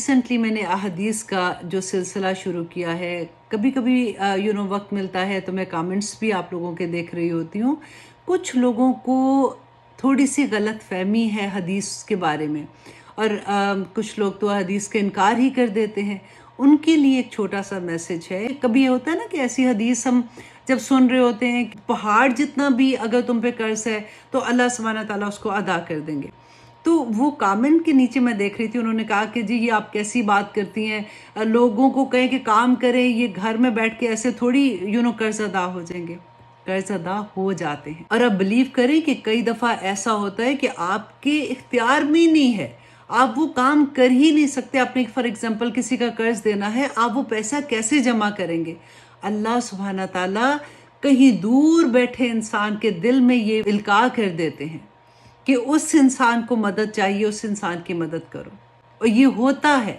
Recently मैंने अहादीस का जो सिलसिला शुरू किया है। कभी कभी वक्त मिलता है तो मैं कमेंट्स भी आप लोगों के देख रही होती हूँ। कुछ लोगों को थोड़ी सी गलत फहमी है हदीस के बारे में, और कुछ लोग तो हदीस का इनकार ही कर देते हैं। उनके लिए एक छोटा सा मैसेज है। कभी ये होता है ना कि ऐसी हदीस हम जब सुन रहे होते हैं कि पहाड़ जितना भी अगर तुम पे कर्ज है तो अल्लाह सुब्हानहू तआला उसको अदा कर देंगे। तो वो कमेंट के नीचे मैं देख रही थी, उन्होंने कहा कि जी ये आप कैसी बात करती हैं, लोगों को कहें कि काम करें, ये घर में बैठ के ऐसे थोड़ी कर्ज अदा हो जाएंगे। कर्ज अदा हो जाते हैं, और अब बिलीव करें कि कई दफ़ा ऐसा होता है कि आपके इख्तियार में नहीं है, आप वो काम कर ही नहीं सकते। आपने फॉर एग्जांपल किसी का कर्ज देना है, आप वो पैसा कैसे जमा करेंगे? अल्लाह सुब्हाना ताला कहीं दूर बैठे इंसान के दिल में ये इल्का कर देते हैं कि उस इंसान को मदद चाहिए, उस इंसान की मदद करो, और ये होता है।